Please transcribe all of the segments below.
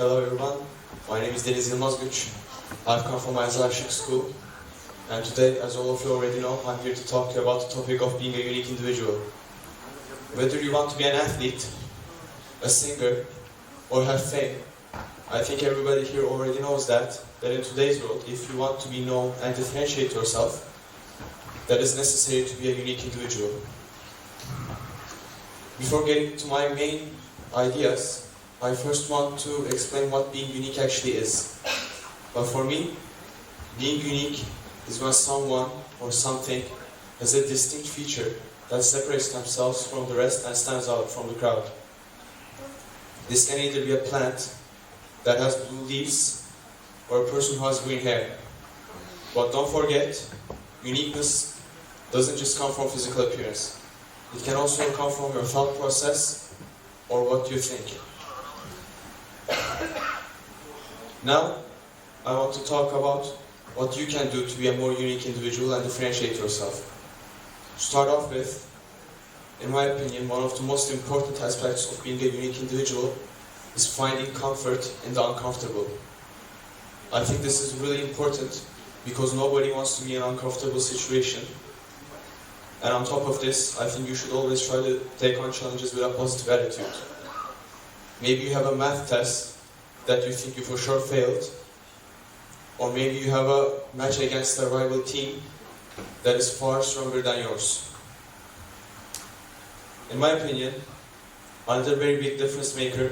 Hello everyone, my name is Deniz Yılmaz Güç. I've come from Ayazar Şık School, and today, as all of you already know, I'm here to talk to you about the topic of being a unique individual. Whether you want to be an athlete, a singer, or have fame, I think everybody here already knows that in today's world, if you want to be known and differentiate yourself, that is necessary to be a unique individual. Before getting to my main ideas, I first want to explain what being unique actually is. But for me, being unique is when someone or something has a distinct feature that separates themselves from the rest and stands out from the crowd. This can either be a plant that has blue leaves or a person who has green hair. But don't forget, uniqueness doesn't just come from physical appearance. It can also come from your thought process or what you think. Now, I want to talk about what you can do to be a more unique individual and differentiate yourself. To start off with, in my opinion, one of the most important aspects of being a unique individual is finding comfort in the uncomfortable. I think this is really important because nobody wants to be in an uncomfortable situation. And on top of this, I think you should always try to take on challenges with a positive attitude. Maybe you have a math test that you think you for sure failed, or maybe you have a match against a rival team that is far stronger than yours. In my opinion, another very big difference maker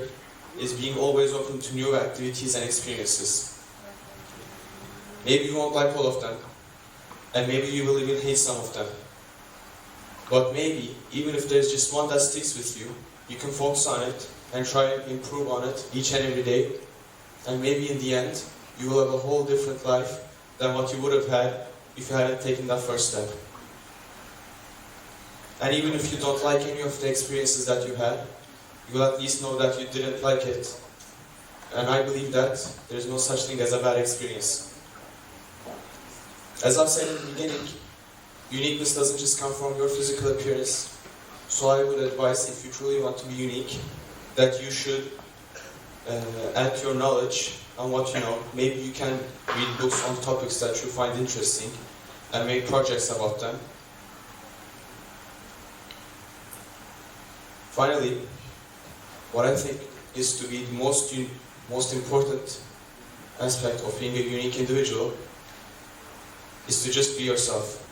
is being always open to new activities and experiences. Maybe you won't like all of them, and maybe you will even hate some of them. But maybe, even if there's just one that sticks with you, you can focus on it and try and improve on it each and every day. And maybe in the end, you will have a whole different life than what you would have had if you hadn't taken that first step. And even if you don't like any of the experiences that you had, you will at least know that you didn't like it. And I believe that there's no such thing as a bad experience. As I've said in the beginning, uniqueness doesn't just come from your physical appearance. So I would advise, if you truly want to be unique, that you should add to your knowledge on what you know. Maybe you can read books on topics that you find interesting and make projects about them. Finally, what I think is to be the most important aspect of being a unique individual is to just be yourself.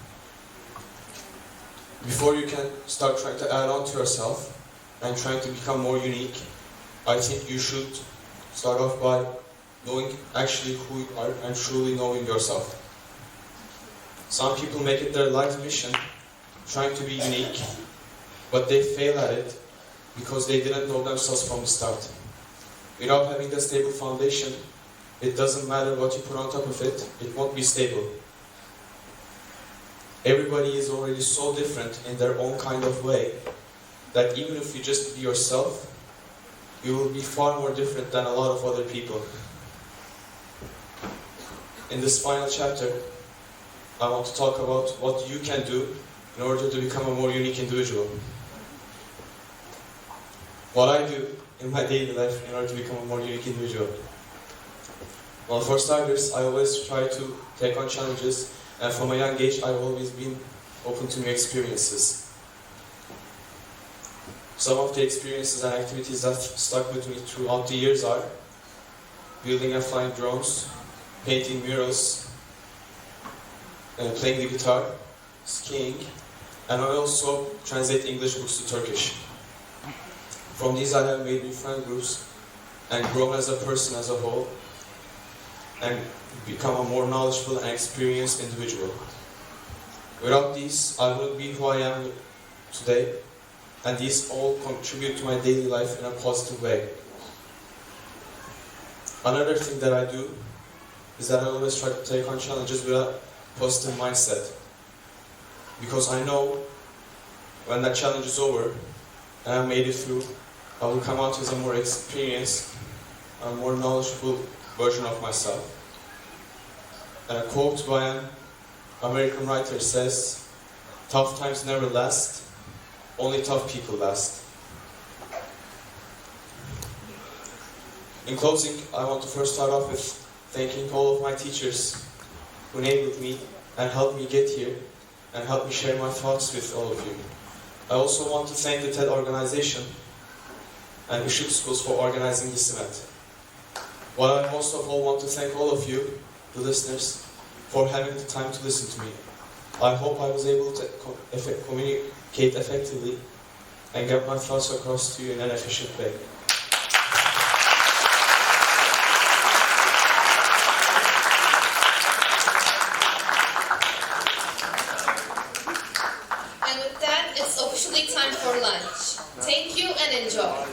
Before you can start trying to add on to yourself and trying to become more unique, I think you should start off by knowing actually who you are and truly knowing yourself. Some people make it their life mission trying to be unique, but they fail at it because they didn't know themselves from the start. Without having a stable foundation, it doesn't matter what you put on top of it, it won't be stable. Everybody is already so different in their own kind of way that even if you just be yourself, you will be far more different than a lot of other people. In this final chapter, I want to talk about what you can do in order to become a more unique individual. What I do in my daily life in order to become a more unique individual. Well, for starters, I always try to take on challenges, and from a young age, I've always been open to new experiences. Some of the experiences and activities that stuck with me throughout the years are building and flying drones, painting murals, playing the guitar, skiing, and I also translate English books to Turkish. From these I have made new friend groups and grown as a person as a whole and become a more knowledgeable and experienced individual. Without these, I wouldn't be who I am today, and these all contribute to my daily life in a positive way. Another thing that I do is that I always try to take on challenges with a positive mindset. Because I know when that challenge is over and I made it through, I will come out as a more experienced, a more knowledgeable version of myself. And a quote by an American writer says, "Tough times never last, only tough people last." In closing, I want to first start off with thanking all of my teachers who enabled me and helped me get here and helped me share my thoughts with all of you. I also want to thank the TED organization and Işık Schools for organizing this event. But I most of all want to thank all of you, the listeners, for having the time to listen to me. I hope I was able to communicate effectively and get my thoughts across to you in an efficient way. And with that, it's officially time for lunch. Thank you and enjoy.